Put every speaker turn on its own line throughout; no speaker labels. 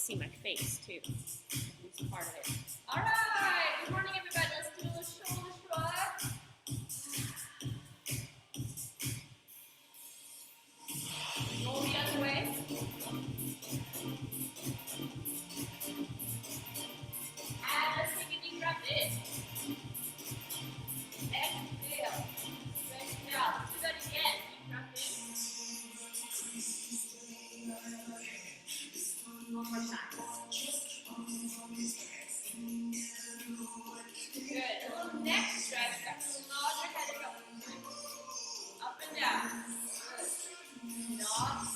see my face too. This part of it. All right. Good morning, everybody. Let's do a little shoulder shrug. Roll the other way. And let's take a deep breath in. Exhale. Stretch it out. Let's do that again. Deep breath in. One more time. Good. A little neck stretch. Got to nod your head a couple of times. Up and down. Good. Nod.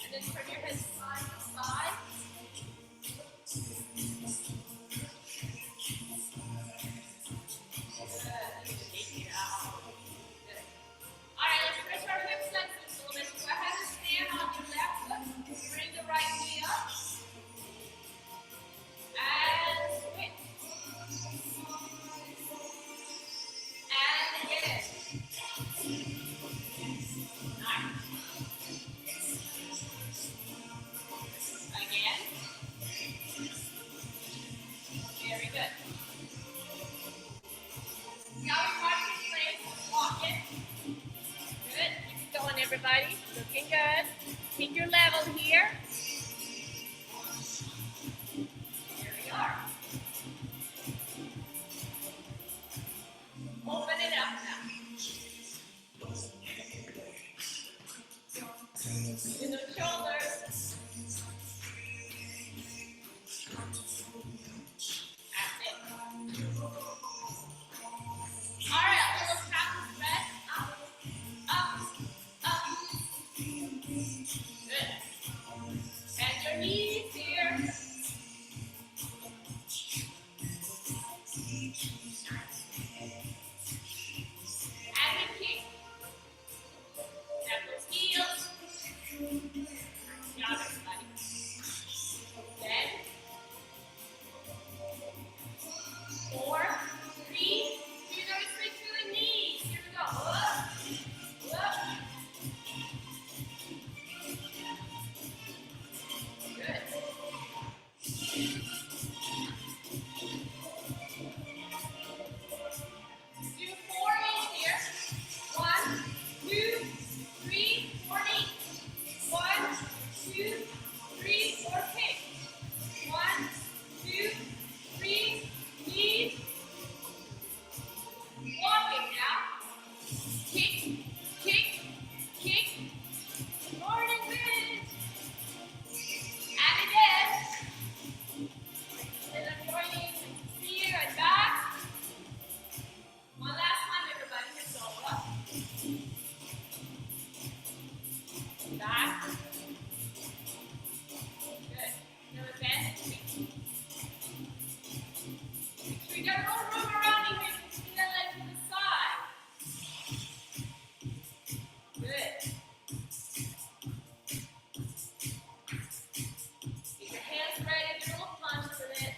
And then turn your head side to side. Good. Take it out. Good. All right, let's stretch our hip flexors a little bit. So go ahead and stand on your left foot. Bring the right knee up. And switch. And again. Nice. Again. Very good. Now we march in place. Walk it. Good. Keep it going, everybody. Looking good. Keep your level here. Here we are. Open it up now. In the shoulders. That's it. All right, a little tap and stretch. Up, up, up. Good. Bend your knees here. And we kick. Tap those heels. Good job, everybody. Then, 4, 3. You're going to switch to the knees. Here we go. Up, up. Good. Do 4 knees here. 1, 2, 3, 4 knees. 1, 2, 3, 4 kicks. 1, 2, 3, knees. Walking now. Kick, kick, kick. Morning wind. And again. And I'm joining here and back. One last time, everybody. Hips all up. Back. Good. Now advance and kick. Make sure you got a little room around you here. You can see that leg to the side. Good. Keep your hands ready. Get a little punch with it.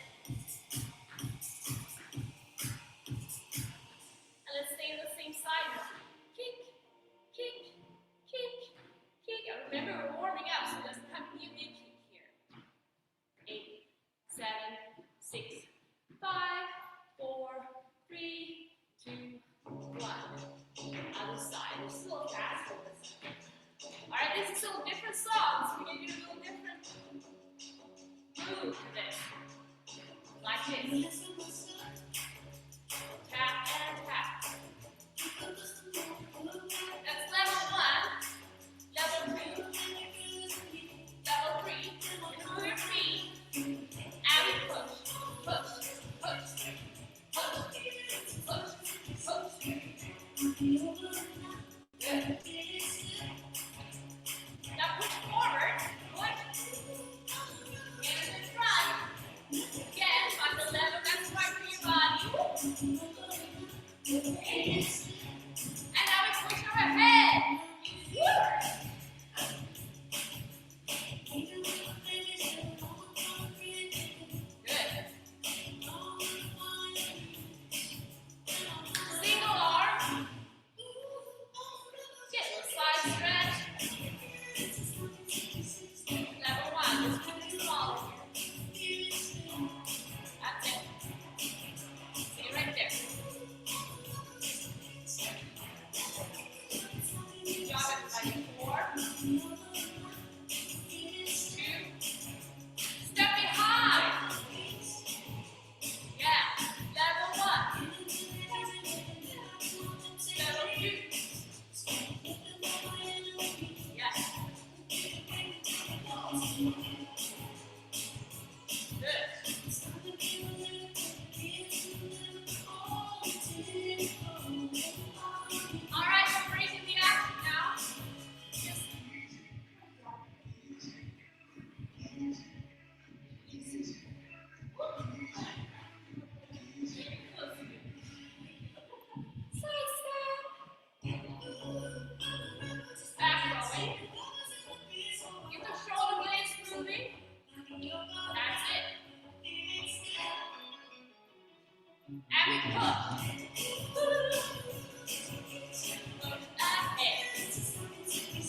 And let's stay on the same side now. Kick, kick, kick, kick. And remember, we're warming up, so it doesn't have to be a big kick here. 8, 7, 6, 5, 4, 3, 2, 1. Other side. We're still fast on this side. Alright, this is still a different song, so we're going to do a little different move for this. Like this. Tap and tap. That's level 1. Level 2. Level 3. Move your feet. And we push. Push. Push. Push. Push. Push. Good. Now push forward. Good. Hands in front. Again, find the level that's right for your body. And now we push overhead. Woo! Good. Single arm. Get a little side stretch.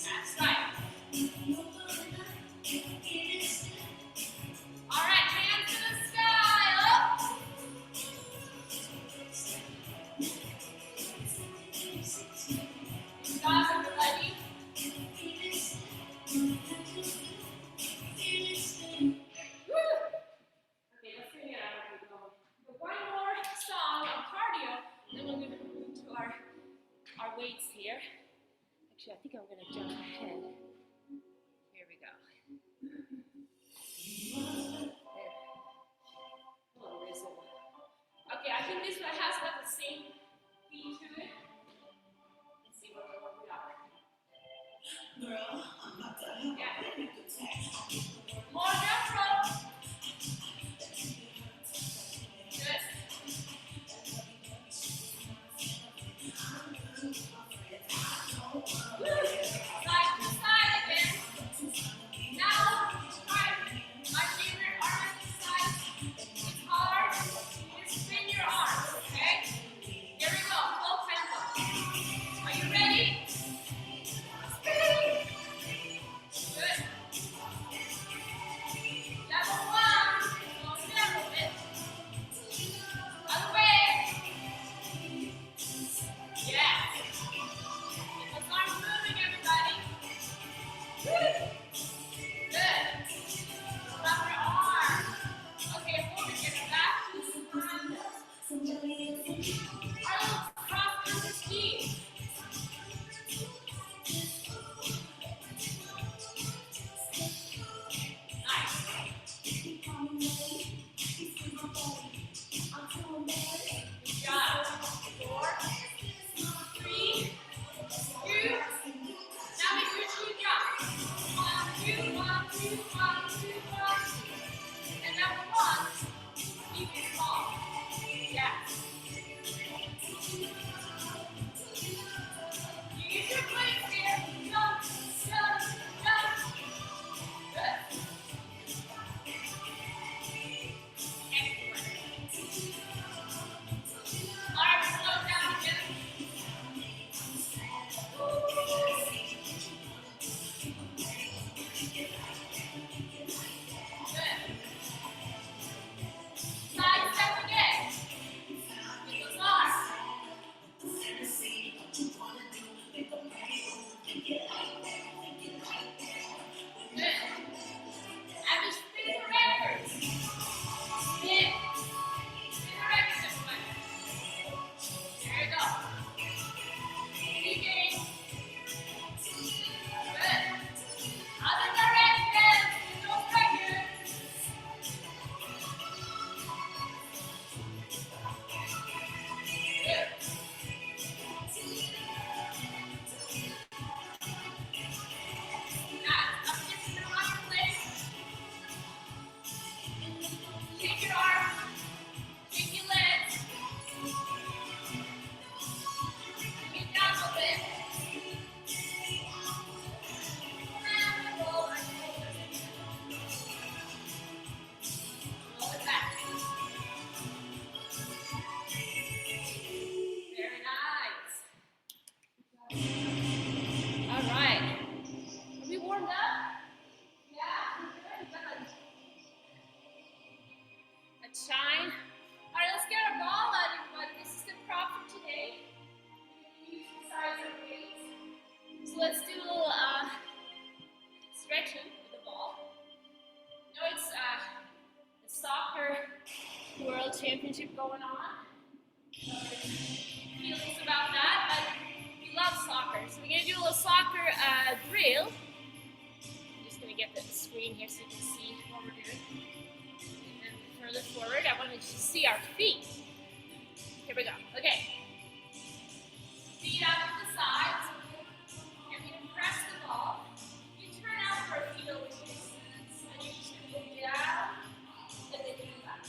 That's right. All right, hands to the sky, up. Good job, everybody. Woo. Okay, let's bring it out. One more song of cardio, then we'll move to our weights here. Actually, I think I'm going to jump ahead. Here we go. There. Oh, where's it? Okay, I think this one has about the same beat to it. Let's see what we are. Girl, I'm not done. Yeah. More jump rope. Good. Side to side again. Now, right. My favorite arm exercise. It's hard. You spin your arms, okay? Here we go. Full tempo. Are you ready? Spin. Good. Level 1. Slow it down a little bit. Other way. Yeah. Let's start moving, everybody. Good. Wrap your arm. Okay, hold it. Get back to the front. Our little cross under ski. Nice. Good job. 4, 3, 2. Now make your two jumps. 1, 2, 1, 2, 1, 2, 1. And number 1, keep it small. Yeah. Use your legs here. Jump, jump, jump. Good. Excellent. All right, slow down again. Good. Side step again. With those arms. Good. And we spin the records. Spin. Spin the records, everybody. There you go. Keeping. Good. Other direction. Spin those records. Good. Now, up just in the right place. Shake your arms. Shake your legs. Get down a little bit. And roll our shoulders. Roll it back. Very nice. All right. Are we warmed up? Yeah? Good. Let's shine. All right, let's get our ball out, everybody. This is the prop for today. We're going to use the size of weights. So let's do a little stretching with the ball. You know, it's the soccer world championship going on. So there's feelings about that, but we love soccer. So we're going to do a little soccer drill. I'm just going to get the screen here so you can see what we're doing. And then further forward, I want to just see our feet. Here we go. Okay. Feet out to the sides. And we can press the ball. You turn out for a few inches. And you're just going to go down and then come back.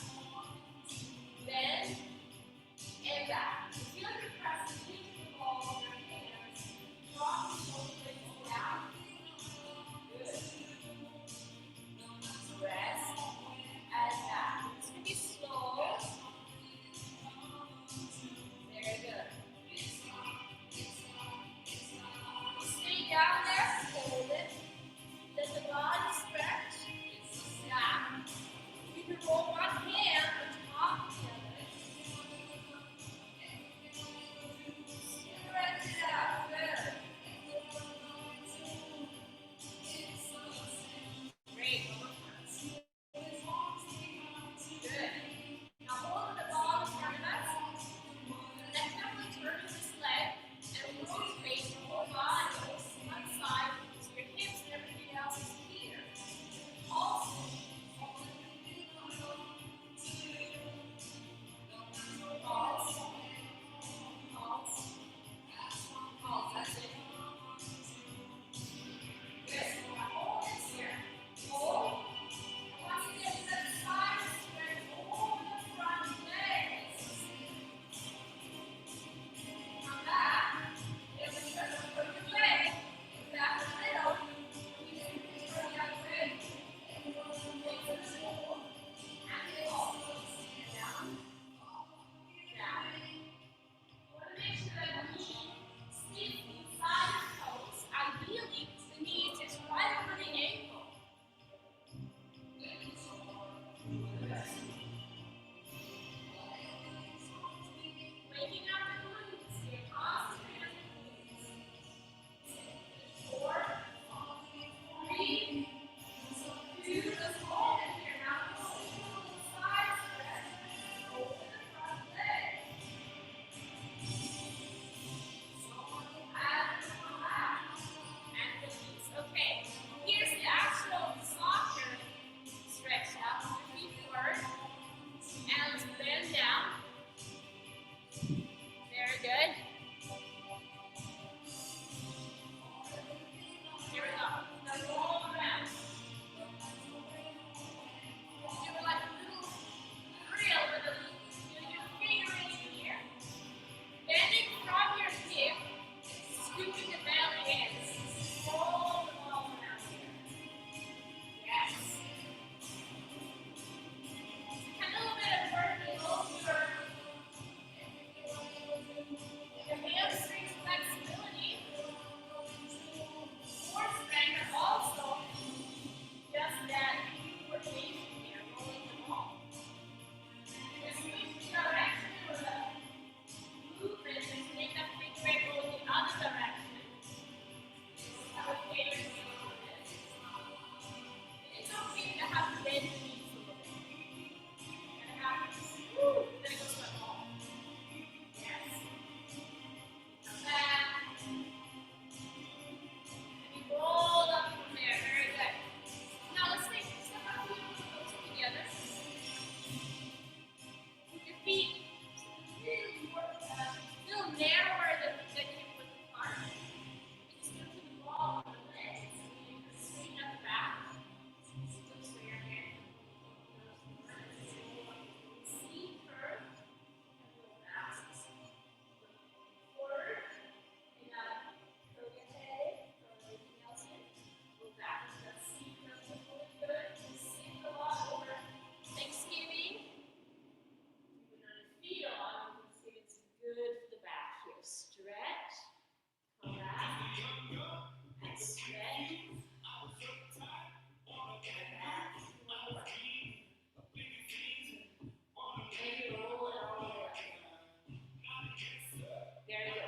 Then and back. Feel like you're pressing into the ball with your hands. Drop the shoulder blades down. Good. Rest and back. It's going to be slow.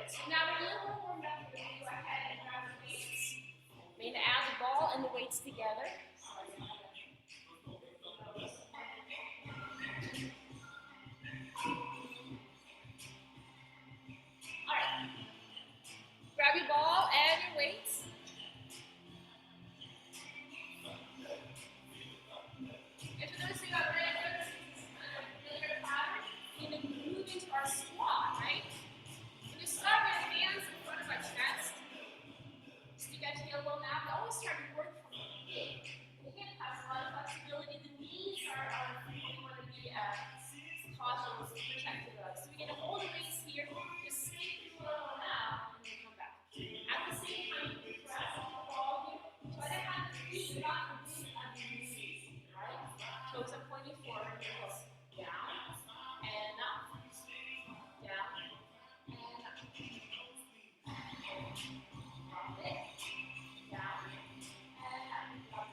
So now we're a little more warmed up. We're going to go ahead and grab the weights. I'm going to add the ball and the weights together. All right. Grab your ball and your weights. Introducing our regular pattern. We're going to move into our squat, right? We're going to start with hands in front of our chest. Stick out your elbow now. We always start to work from the hip. The hip has a lot of flexibility. The knees are we want to be cautious, protective of. So we're going to hold the weights here. Just stick the elbow out and then come back. At the same time, you press the ball here. Try to have the feet not moving on the knees, right? Toes are pointing forward. Down and up. Down and up. Drop it. Down and up.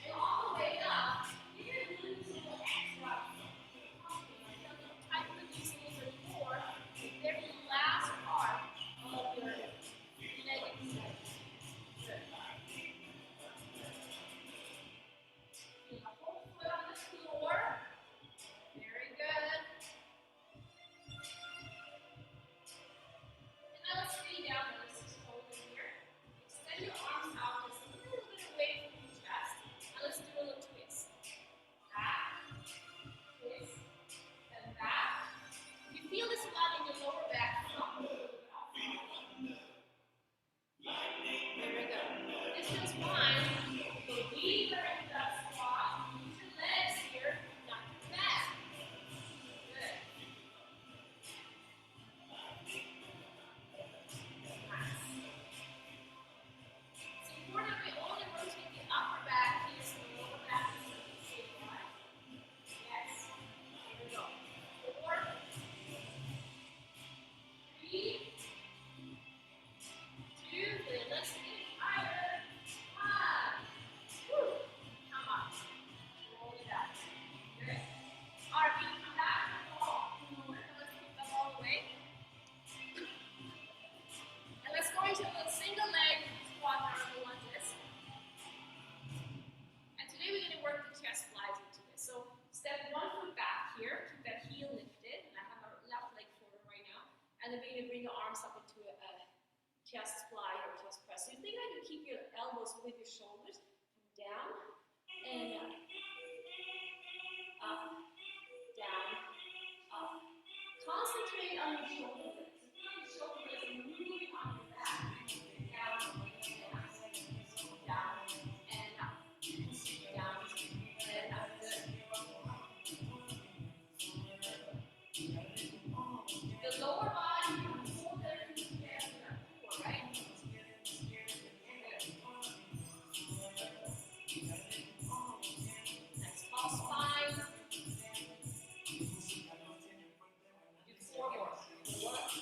And all the way up, you're going to lose a little extra. Tight releasing a little more. The very last part of your leg extension. Good. Feel the whole foot on the floor. Very good. And now let's stay down. Let's just hold it here. Extend your arms out just a little bit away from your chest. Now let's do a little twist. Back, twist, and back. You feel this a lot in your lower back. Come a little bit off. There we go. This feels fine. Go deeper into that squat. Use your legs here, not your back. Good. Nice. It's important that we only rotate the upper back here so the lower back is stabilized. Yes. Here we go. 4, 3, 2, good. Let's get higher. 1. Woo. Come on. Roll it out. Good. All right, we come back to the ball. Let's keep the ball away. And let's go into a single leg squat number one this. And today we're going to work the chest flies into this. So step 1 foot back here, keep that heel lifted. And I have my left leg forward right now. And then we're going to bring the arms up into a chest fly or chest press. So you think that you keep your elbows with your shoulders, come down and up. Up, down, up. Concentrate on your shoulder blades. So feel your shoulder blades moving on your back. Down and up. Down and up. Down and up. Good. The lower body, you hold everything together in that core, right? Nice tall spine. Do 4 more. 1, 2,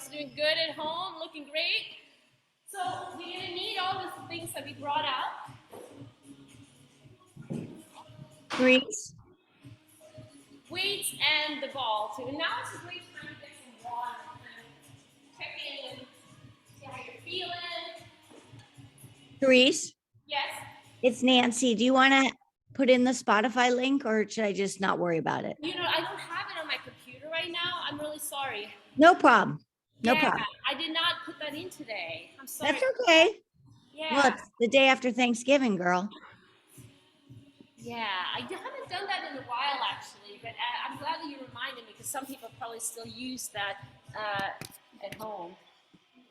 Everyone's doing good at home, looking great. So we're gonna need all the things that we brought out.
Grease.
Weights and the ball too. And now it's a great time to get some water and check in and see how you're feeling.
Grease.
Yes.
It's Nancy. Do you want to put in the Spotify link, or should I just not worry about it?
You know, I don't have it on my computer right now. I'm really sorry.
No problem. No
Yeah,
problem.
I did not put that in today. I'm sorry.
That's okay.
Yeah.
Well, it's the day after Thanksgiving, girl.
Yeah, I haven't done that in a while actually, but I'm glad that you reminded me because some people probably still use that at home.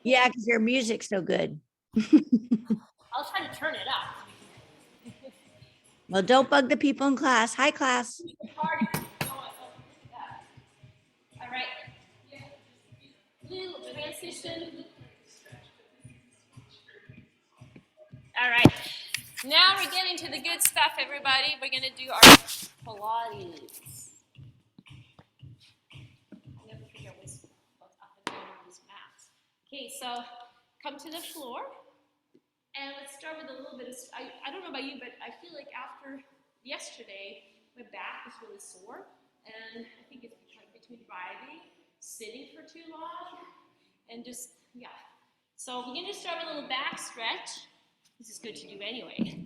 Yeah, because your music's so good.
I'll try to turn it up.
Well, don't bug the people in class. Hi, class.
All right. Little transition. All right. Now we're getting to the good stuff, everybody. We're going to do our Pilates. I never figure out what's up and down on these mats. Okay, so come to the floor. And let's start with a little bit of, I don't know about you, but I feel like after yesterday, my back was really sore. And I think it's between driving, sitting for too long, and just, yeah. So we're going to start with a little back stretch. This is good to do anyway.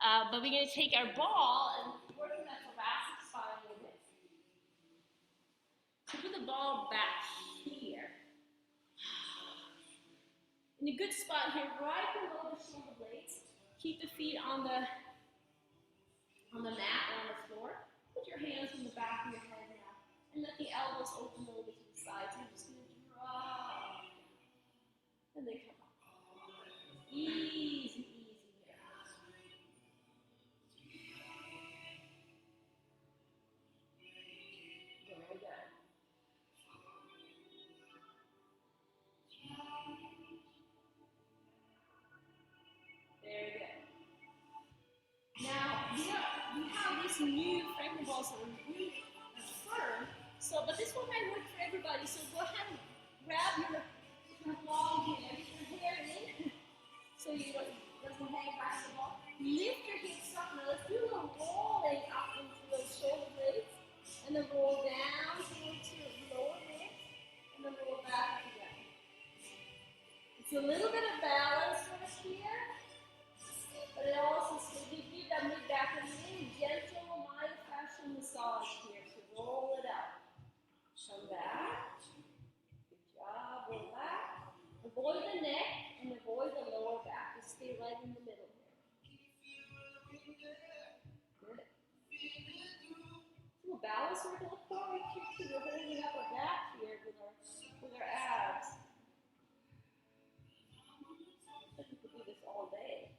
But we're going to take our ball and work in that thoracic spine a little bit. So put the ball back here. In a good spot here, right below the shoulder blades. Keep the feet on the mat or on the floor. Put your hands on the back of your head now. And let the elbows open a little bit to the sides. You're just going to drop. And then come up. Easy, easy here. Very good. Very good. Now, we have these new pregnant balls that are really firm. So, but this one might work for everybody. So go ahead and grab your long hair, get your hair in, so you don't, it doesn't hang back the ball. Lift your hips up. Now let's do a little rolling up into those shoulder blades, and then roll down towards your lower ribs, and then roll back again. It's a little bit of balance right here. But it also gives that mid back a really gentle myofascial massage here. So roll it up. Come back. Good job. Roll back. Avoid the neck and avoid the lower back. Just stay right in the middle here. Good. A little balance work, a little core kick too. We're holding up our back here with our abs. I think we could do this all day.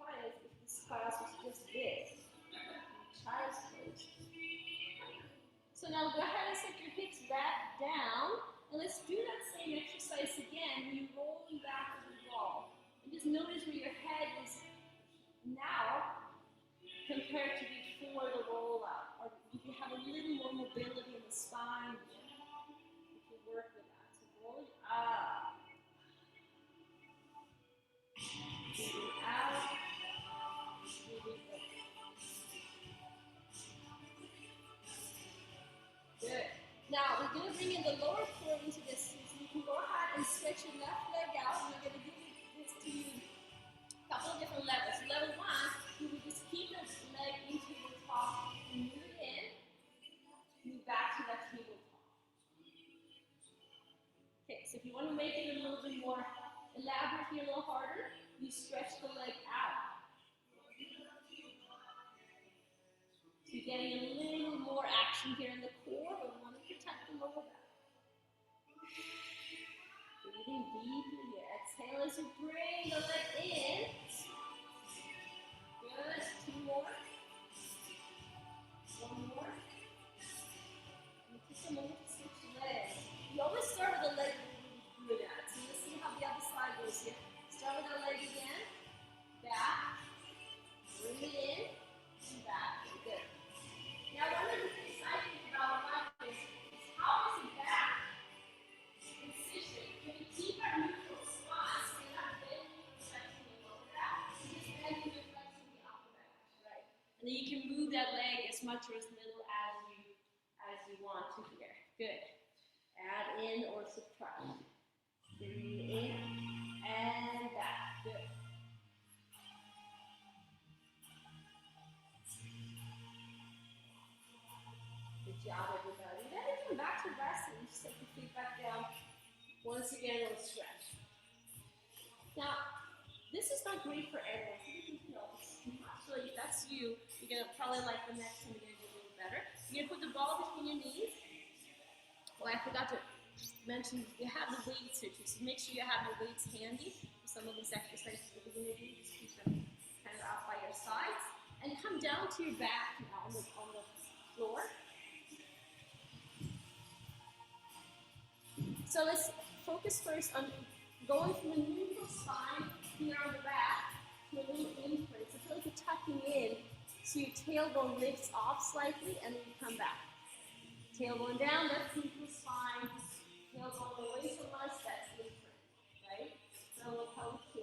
If this class was just this, child's pose. So now go ahead and set your hips back down, and let's do that same exercise again when you're rolling back to the wall. And just notice where your head is now compared to before the roll up. Or if you have a little more mobility in the spine, you can work with that. So roll it up, moving out. Good. Now we're going to bring in the lower core into this. So you can go ahead and stretch your left leg out. And we're going to give this to you a couple of different levels. Level one, you will just keep the leg into the top and move it in. Move back to that tabletop. Okay, so if you want to make it a little bit more elaborate here, a little harder, you stretch the leg out. So you're getting a little more action here in the core, but we want to protect the lower back. Breathing deeply here. Exhale as you bring the leg in. Good. Two more. One more. And take a moment to switch legs. You always start with the leg that you're good at. So let's see how the other side goes here. Start with the leg again. Back. Bring it in. And back. Good. Now, one of the things I think about a lot is how is the back And then you can move that leg as much or as little as you want to here. Good. Add in or subtract. Breathe in and back. Good. Good job, everybody. Then we come back to rest and just take the feet back down. Once again, we'll stretch. Now, this is not great for everyone. Actually, if that's you, you're going to probably like the next one. You're going to do a little better. You're going to put the ball between your knees. Oh, I forgot to mention, you have the weights here too, so make sure you have the weights handy for some of these exercises that we're going to do. Just keep them kind of out by your sides. And come down to your back now on the floor. So let's focus first on going from the neutral spine here on the back to a little imprint. So feel like you're tucking in, so your tailbone lifts off slightly, and then you come back. Tailbone down, that's neutral spine. Tailbone away from us, that's imprint, right? So we'll come to.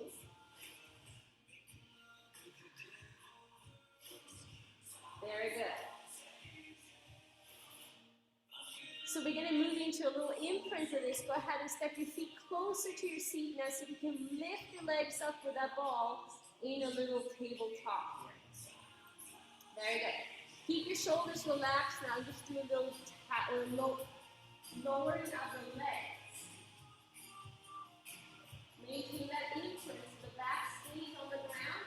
Very good. So we're going to move into a little imprint of this. Go ahead and step your feet closer to your seat now so you can lift your legs up with that ball in a little tabletop here. Very good. Keep your shoulders relaxed now. Just do a little lowering of the legs. Making that imprint so the back stays on the ground.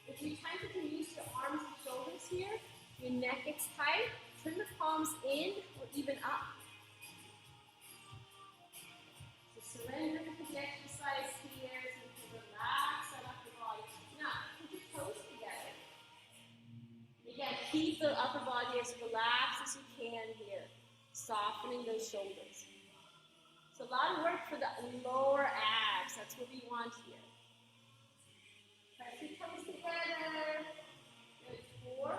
If you're trying to use your arms and shoulders here, your neck gets tight. Turn the palms in or even up. So surrender to the exercise here so you can relax that upper body. Now, put your toes together. Again, keep the upper body as relaxed as you can here, softening those shoulders. It's a lot of work for the lower abs. That's what we want here. Press your toes together. Good. 4,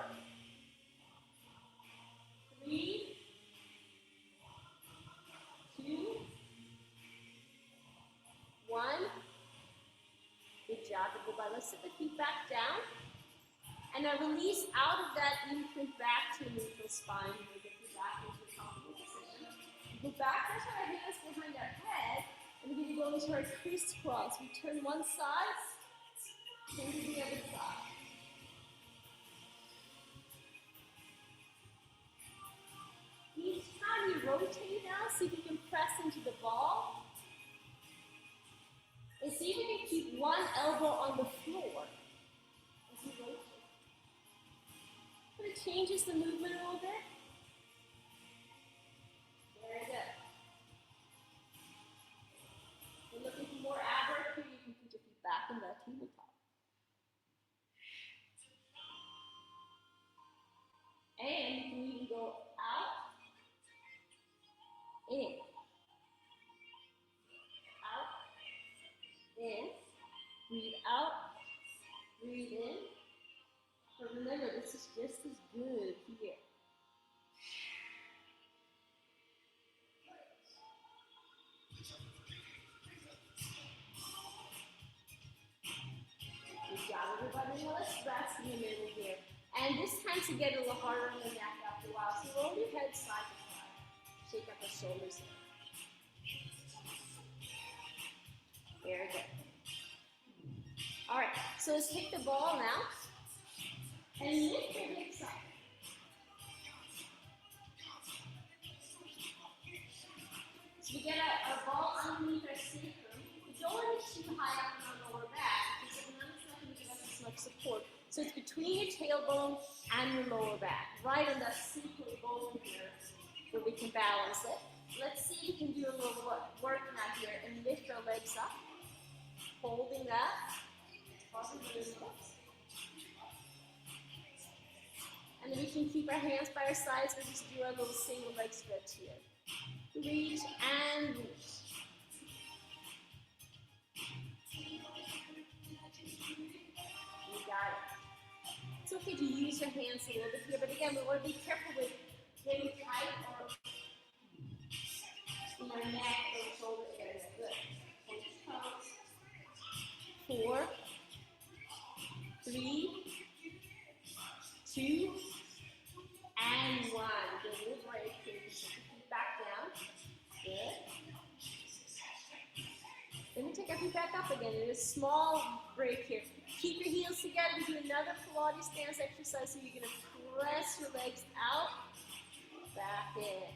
3, 2, 1. Good job, everybody. Let's sit the feet back down. And now release out of that imprint back to neutral spine. We'll get you back into a comfortable position. Go back, press our hands behind our head. And we're going to go into our crisscross. We turn one side, turn to the other side. Each time you rotate now, see if you can press into the ball. And see if you can keep one elbow on the floor as you rotate. But it changes the movement a little bit. Very good. If you're looking for more ab work here, you can put your feet back in that tabletop. And you can even go out, in, out, in, breathe out, breathe in. But remember, this is just as good here. Good job, everybody. Now let's rest in the middle here. And this tends to get a little harder on the neck after a while. So roll your head side to side. Shake up the shoulders. Very good. All right, so let's take the ball now and lift your hips up. So we get our ball underneath our sacrum. We don't want it too high up in our lower back because then it's not going to give us as much support. So it's between your tailbone and your lower back, right on that sacral bone here, where we can balance it. Let's see if we can do a little work now here and lift our legs up, holding that. And then we can keep our hands by our sides and just do our little single leg stretch here. Reach and reach. You got it. It's okay to use your hands a little bit here, but again, we want to be careful with getting tight or in our neck or shoulder area. Good. 4, 3, 2, and 1. Good, little break here. Just put your feet back down. Good. Then we take our feet back up again in a small break here. Keep your heels together. We do another Pilates stance exercise. So you're going to press your legs out, back in.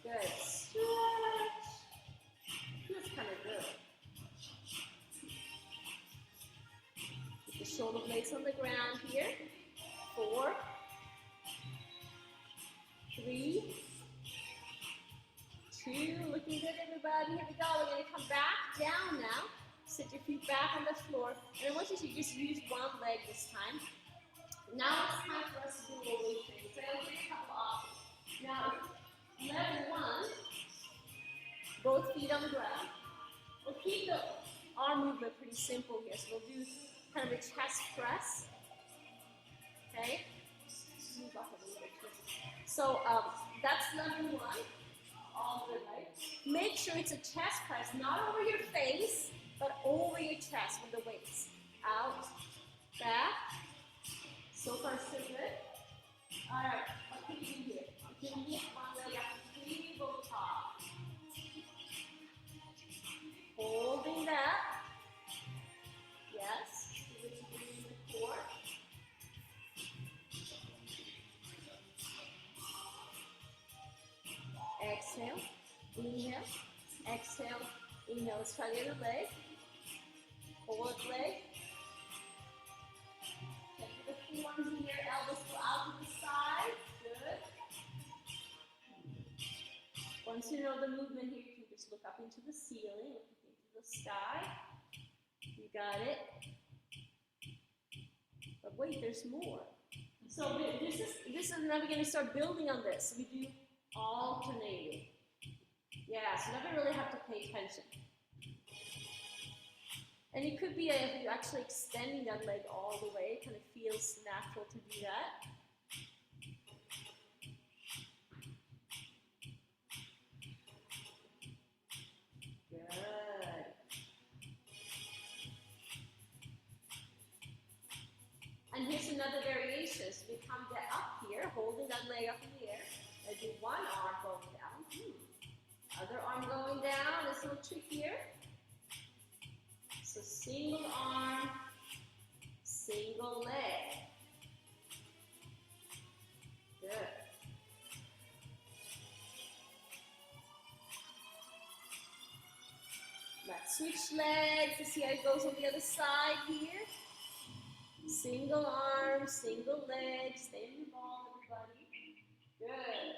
Good. Stretch. Feels kind of good. Keep the shoulder blades on the ground here. 4, 3, 2. Looking good, everybody. Here we go. We're going to come back down now. Sit your feet back on the floor. And I want you to just use one leg this time. Now it's time for us to do a little weight training. So I'll give you a couple options. Now, level 1, both feet on the ground. We'll keep the arm movement pretty simple here. So we'll do kind of a chest press. Okay? Move up a little bit. So that's level 1. All good, right? Make sure it's a chest press, not over your face, but over your chest with the weights. Out, back. So far, so good. All right, what can you do here? You can lift one leg up, completely go top. Holding that. Yes. Do what you did before. Exhale, inhale, exhale, inhale. Let's try the other leg. Forward leg. Check the form here. Elbows go out to the side. Good. Once you know the movement here, you can just look up into the ceiling, look into the sky. You got it. But wait, there's more. So this is now we're going to start building on this. We do alternating. Yeah, so now we really have to pay attention. And it could be if you're actually extending that leg all the way, it kind of feels natural to do that. Good. And here's another variation. So we come up here, holding that leg up in the air. I do one arm going down. Other arm going down. It's a little trickier. So single arm, single leg. Good. Let's switch legs to see how it goes on the other side here. Single arm, single leg. Stay in the ball, everybody. Good.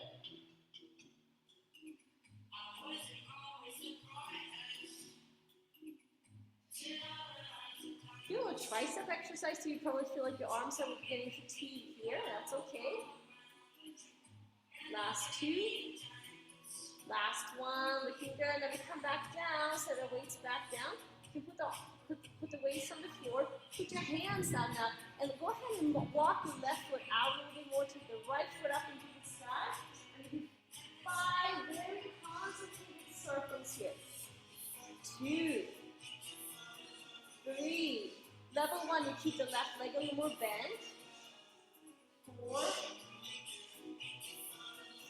Do a little tricep exercise so you probably feel like your arms are getting fatigued here. That's okay. Last 2. Last one. Looking good. Then we come back down. Set our weights back down. You can put the weights on the floor. Put your hands down now. And go ahead and walk your left foot out a little bit more. Take the right foot up into the sky. And do 5 very concentrated circles here. 2, 3. Level 1, you keep the left leg a little more bent. 4,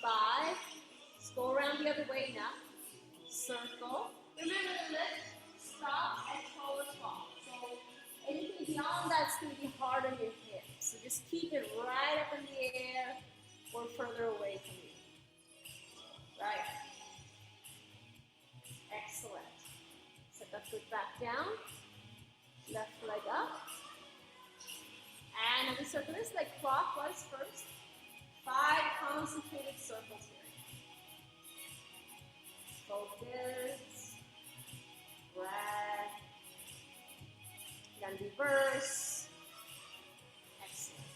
5. Let's go around the other way now. Circle. Remember to lift, stop, and toe and fall. So anything beyond that's going to be hard on your hips. So just keep it right up in the air or further away from you. Right. Excellent. Set that foot back down. Left leg up. And we circle this leg clockwise first. 5 concentrated circles here. Focus. Breath. Then reverse. Excellent.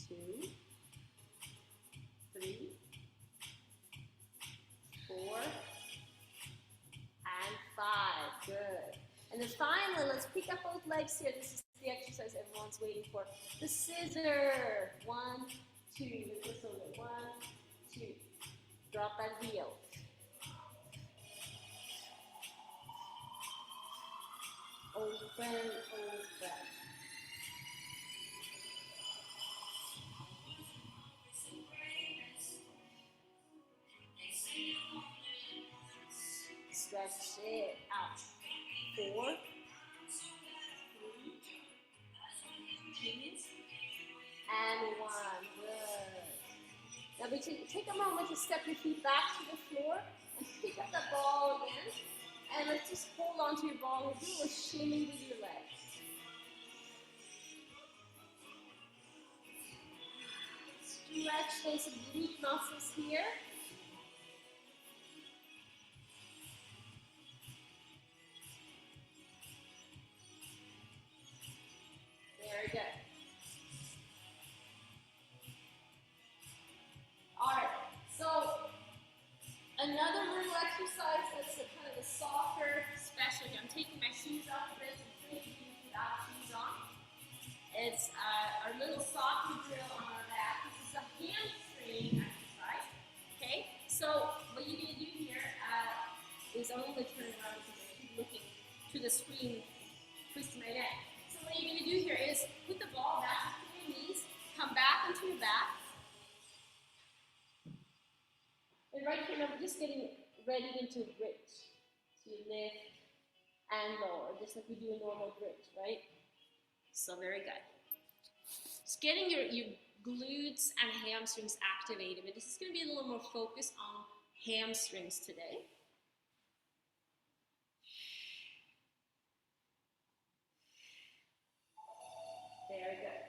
2, 3, 4, and 5. Good. And then finally, let's pick up both legs here. This is the exercise everyone's waiting for. The scissor. 1, 2. This over. 1, 2. Drop that heel. friend, old friend. Stretch it out. 4, 3, 2, and 1. Good. Now we take a moment to step your feet back to the floor and pick up that ball again. And let's just hold on to your ball and do a shimmy with your legs. Stretch those oblique muscles here. Very good. All right, so another little exercise that's kind of a softer, especially I'm taking my shoes off for this and training you without shoes on. It's our little softy drill on our back. This is a hamstring exercise. Okay, so what you're going to do here is I'm going to turn around because I keep looking to the screen, twisting my neck. So what you're going to do here is put the ball back between your knees, come back into your back. And right here, now we're just getting ready into bridge. So you lift and lower, just like we do a normal bridge, right? So very good. Just getting your glutes and hamstrings activated, but this is going to be a little more focused on hamstrings today. Very good.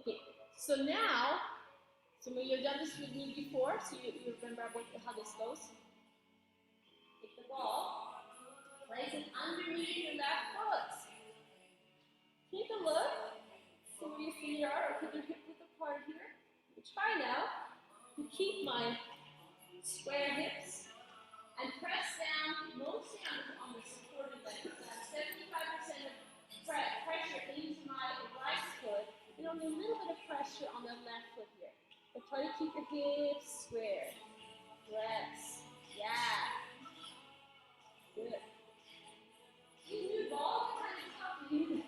Okay, so now, some of you have done this with me before, so you remember how this goes. Take the ball, place it underneath your left foot. Take a look, see where your feet are, or put your hip width apart here. We try now to keep my square hips and press down mostly on the supported leg. So I have 75% of pressure into my right foot, and only a little bit of pressure on the left foot here. But try to keep your hips square. Press. Yeah. Good. These new balls are kind of tough to use.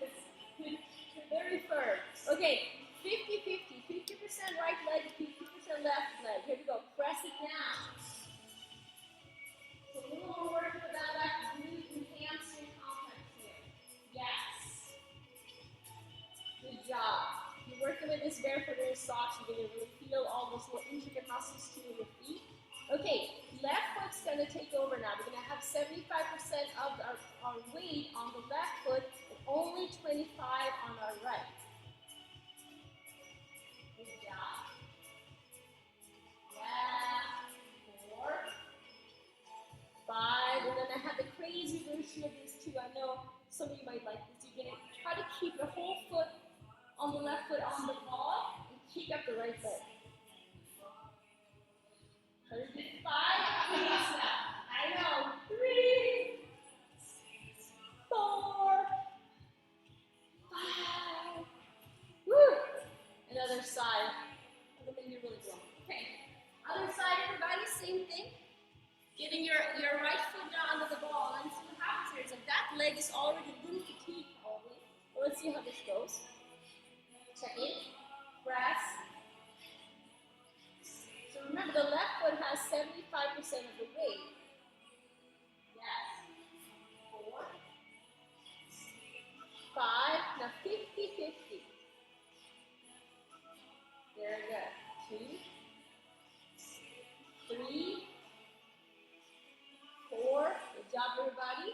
They're very firm. Okay, 50-50. 50% right leg, 50% left leg. Here we go. Press it down. So a little more work with that left glute and hamstring complex here. Yes. Good job. You're working with this barefoot in socks, you're going to really feel all those little intricate muscles too in your feet. Okay, left foot's going to take over now. We're going to have 75% of our weight on the left foot and only 25 on our right. Good job. Yeah. 4, 5. We're going to have the crazy version of this too. I know some of you might like this. You're going to try to keep your whole foot on the left foot on the ball and kick up the right leg. So we did 5 kicks now. I know. 3, 4, 5. Woo! Another side. That'll make you really grow. Okay. Other side, everybody, same thing. Getting your right foot down onto the ball, and see what happens here. Is like that leg is already a little fatigued, probably. Well, let's see how this goes. Check in, press. So remember, the left foot has 75% of the weight. Yes. 4, 5. Now 50-50. Very good. 2, 3, 4. Good job, everybody.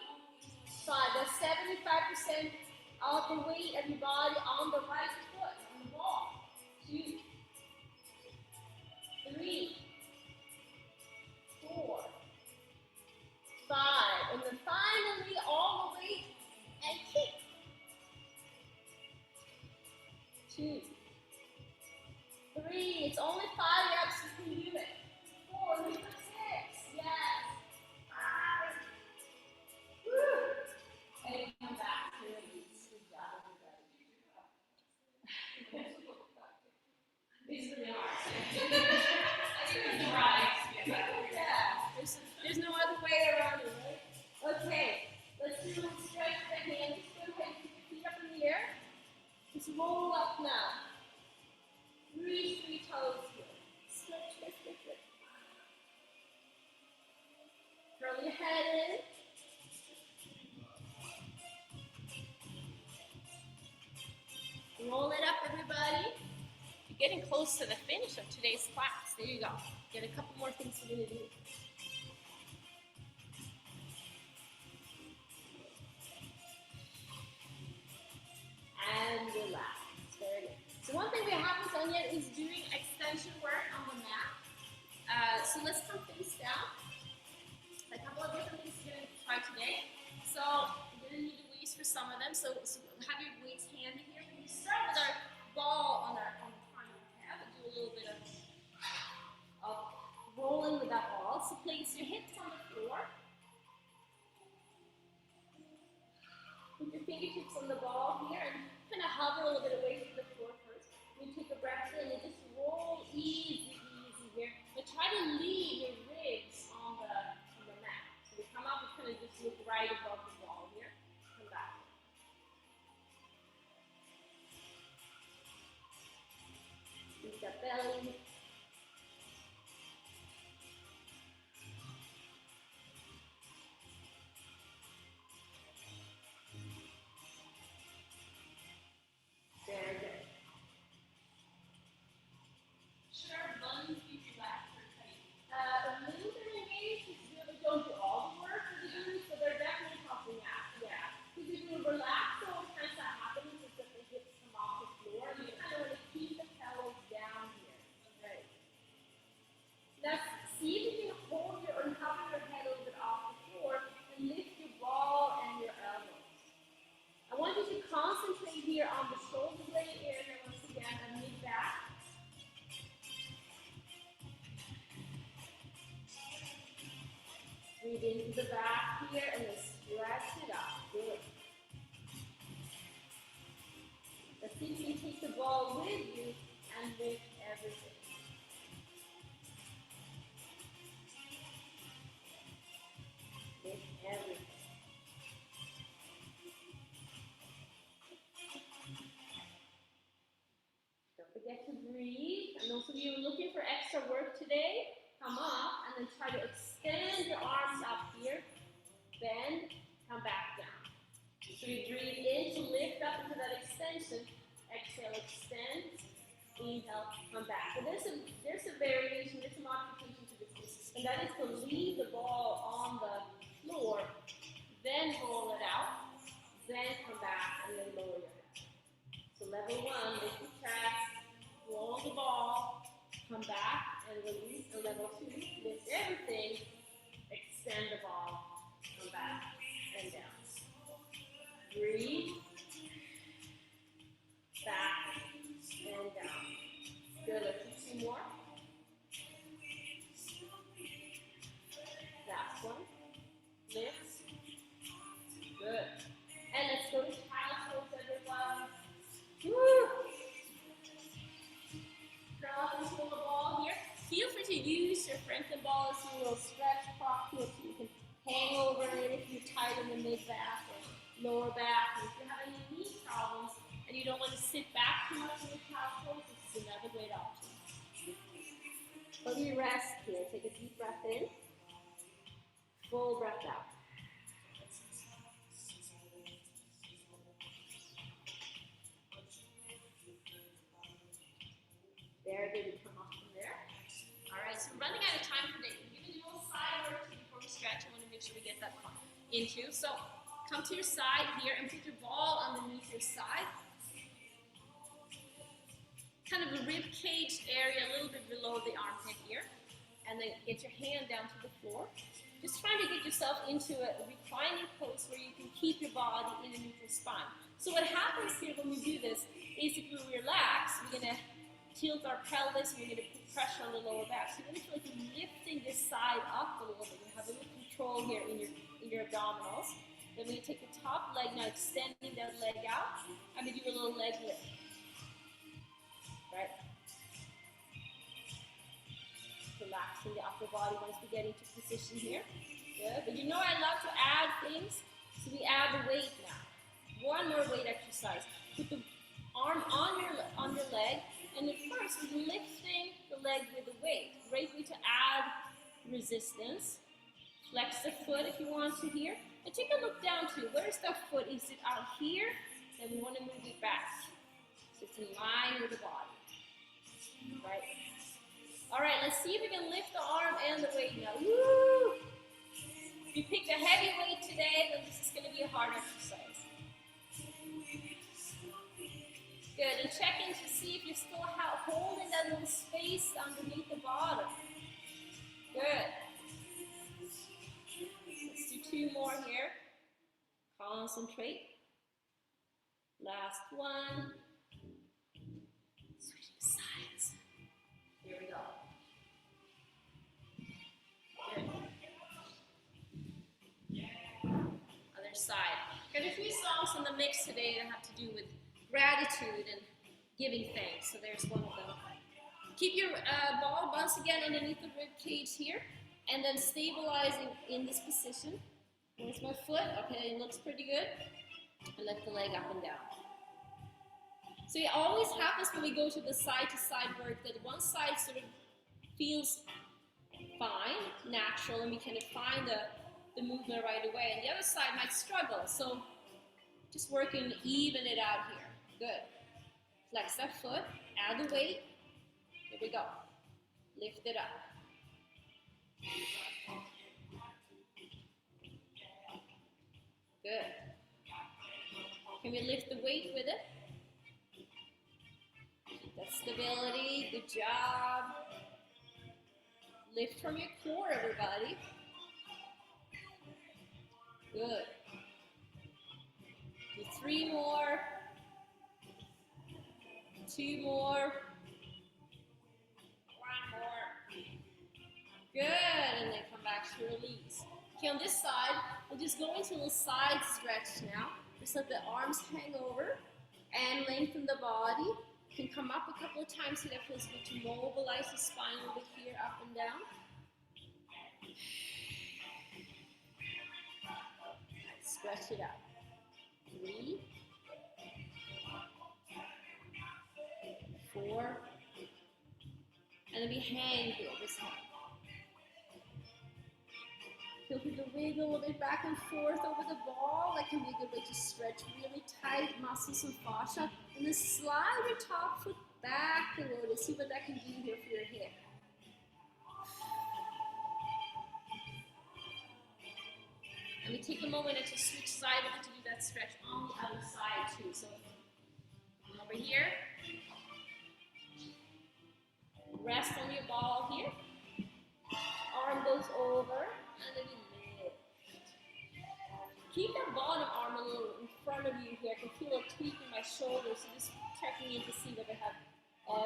5. That's 75% of the weight of your body on the right foot, on the ball. 2, 3, 4, 5. And then finally, all the way and kick. 2, 3. It's only 5 reps. You can do it. 4, 6. Yes. 5. Woo. And come back to release. Good job, everybody. head in. Roll it up, everybody. You're getting close to the finish of today's class. There you go. Get a couple more things we're going to do. And relax. Very good. So one thing we haven't done yet is doing extension work on the mat. So let's come face down. A couple of different things we're going to try today. So we're going to need the weights for some of them. So have your weights handy here. We start with our ball on the front of the tab and do a little bit of rolling with that ball. So place your hips on the floor. Put your fingertips on the ball here and kind of hover a little bit away from the floor first. You take a breath in and just roll easy here. But try to leave your ribs on the mat. So we come up and kind of just look right above the ball here. Come back. Use that belly. Very good. Should our buns be relaxed or tight? A little bit of weight, we don't do all the work for the glutes, but they're definitely helping out. Yeah. Because if you relax, so what kind of that happens is that the hips come off the floor, and you kind of want to keep the pelvis down here. Right. Now, see if you can hold your or hover your head a little bit off the floor and lift your ball and your elbows. I want you to concentrate here on the shoulder blade area once again and mid-back. Breathe into the back here and then stretch it up. Good. Let's see if you can take the ball with you and lift everything. Lift everything. Forget to breathe. And those of you looking for extra work today, come up and then try to extend your arms up here. Bend, come back down. So you breathe in to lift up into that extension. Exhale, extend. Inhale, come back. So there's a variation, there's a modification to this. And that is to leave the ball on the floor, then roll it out, then come back and then lower your head. So level one, lift your chest. Roll the ball, come back and release. And level two, lift everything, extend the ball, come back and down. Breathe, back and down. Good, let's do two more. Last one, lift. Good. And let's go to child's pose, everyone. Woo! Curl up into the ball here. Feel free to use your Franklin ball as a little stretch prop here so you can hang over it if you're tight in the mid-back or lower back. And if you have any knee problems and you don't want to sit back too much in the child's pose, this is another great option. Let me rest here. Take a deep breath in. Full breath out. Very good. Come off from there. All right, so we're running out of time today. We're giving you a little side work before we stretch. I want to make sure we get that into. So come to your side here and put your ball underneath your side. Kind of a rib cage area, a little bit below the armpit here. And then get your hand down to the floor. Just trying to get yourself into a reclining pose where you can keep your body in a neutral spine. So what happens here when we do this is if we relax, we're going to tilt our pelvis, and we're going to put pressure on the lower back. So you're going to feel like you're lifting this side up a little bit. You have a little control here in your abdominals. Then we take the top leg, now extending that leg out, and we do a little leg lift. Right? Relaxing the upper body once we get into position here. Good. But you know I love to add things, so we add the weight now. One more weight exercise. Put the arm on your leg, and then first we're lifting the leg with the weight. Great way to add resistance Flex the foot if you want to here. And take a look down too. Where's the foot? Is it out here? Then we want to move it back. So it's in line with the body. Right? All right, let's see if we can lift the arm and the weight now. Woo! If you picked a heavy weight today, then this is going to be a hard exercise. Good, and check in to see if you're still holding that little space underneath the bottom. Good. Let's do 2 more here. Concentrate. Last one. Switching sides. Here we go. Good. Other side. Got a few songs in the mix today that have to do with gratitude and giving thanks. So there's one of them. Keep your ball once again underneath the rib cage here, and then stabilizing in this position. Where's my foot? Okay, it looks pretty good. And lift the leg up and down. So it always happens when we go to the side-to-side work that one side sort of feels fine, natural, and we can find the movement right away, and the other side might struggle. So just working to even it out here. Good. Flex that foot, add the weight. Here we go. Lift it up. Good. Can we lift the weight with it? Keep that stability. Good job. Lift from your core, everybody. Good. Do 3 more. 2 more. 1 more. Good. And then come back to release. Okay, on this side, we'll just go into a little side stretch now. Just let the arms hang over and lengthen the body. You can come up a couple of times here. That feels good to mobilize the spine over here, up and down. Stretch it out. 3, 4, and then we hang here this time. Feel free to wiggle a bit back and forth over the ball. That can be a good way to stretch really tight muscles and fascia. And then slide your top foot back a little to see what that can do here for your hip. And we take a moment and just switch sides to do that stretch on the other side too. So over here. Rest on your ball here. Arm goes over, and then you lift. Keep that bottom arm a little in front of you here. I can feel a tweak in my shoulder, so just checking in to see that I have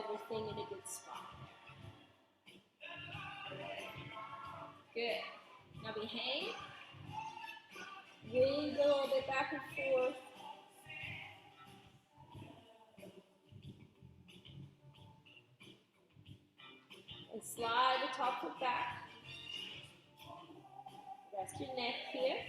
everything in a good spot. Good. Now we hang. Wiggle a little bit back and forth. And slide the top foot back. Rest your neck here.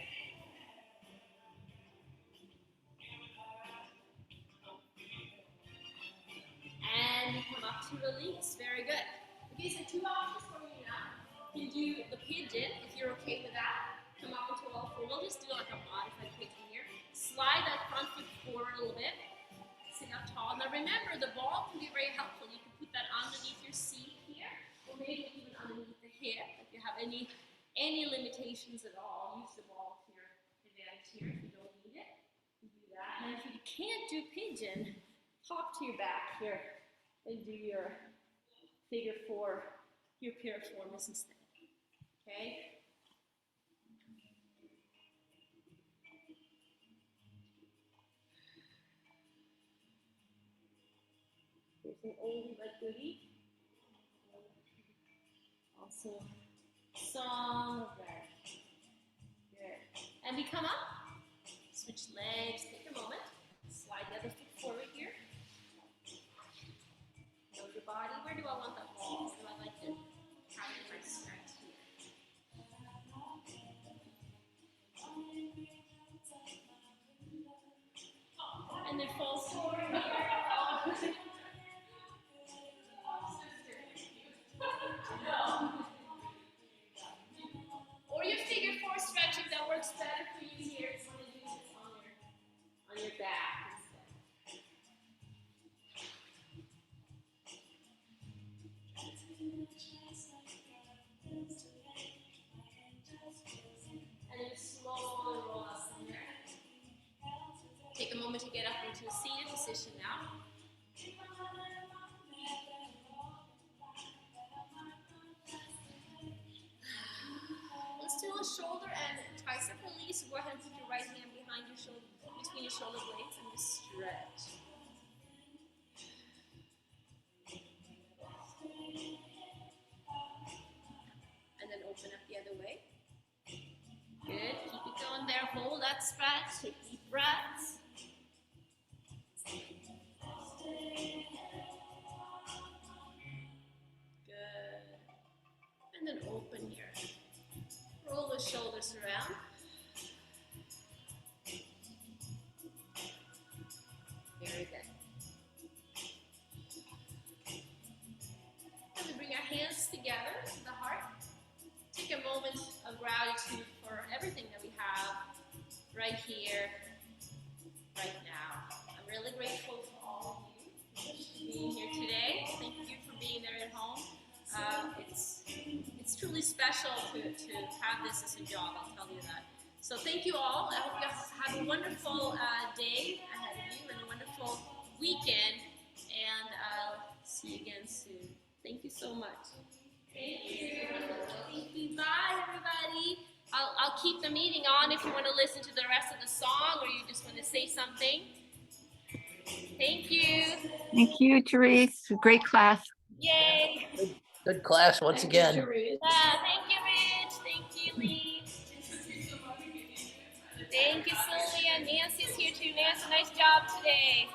And you come up to release. Very good. Okay, so 2 options for you now. You can do the pigeon, if you're okay with that. Come up into all 4. We'll just do like a modified pigeon here. Slide that front foot forward a little bit. Sit up tall. Now remember, the ball can be very helpful. You can put that underneath your seat here, or maybe even underneath the hip. If you have any limitations at all, use the ball to your advantage here. If you don't need it, you do that. And if you can't do pigeon, hop to your back here and do your figure 4, your piriformis instead. Okay? Here's an oldie but goodie. Also, song of that. Good. And we come up, switch legs, take a moment, slide the other foot forward here. Know your body. Where do I want that ball? So I like to have it my stretch here. And then fall forward here. Or your figure a seated position now. Let's do a shoulder and tricep release. Go ahead and put your right hand behind your shoulder, between your shoulder blades, and just stretch. And then open up the other way. Good. Keep it going there. Hold that stretch. Take deep breaths. Good. And then open here. Roll the shoulders around. Very good. And we bring our hands together to the heart. Take a moment of gratitude for everything that we have right here, right now. I'm really grateful for all of you for being here today. Thank you for being there at home. It's truly special to have this as a job, I'll tell you that. So thank you all. I hope you have a wonderful day ahead of you and a wonderful weekend. And I'll see you again soon. Thank you so much. Thank you. Thank you. Bye, everybody. I'll keep the meeting on if you want to listen to the rest of the song or you just want to say something. Thank you.
Thank you, Therese. Great class.
Yay.
Good class once again.
Thank you, Rich. Thank you, Lee. Thank you, Sylvia. Nancy's here too. Nancy, nice job today.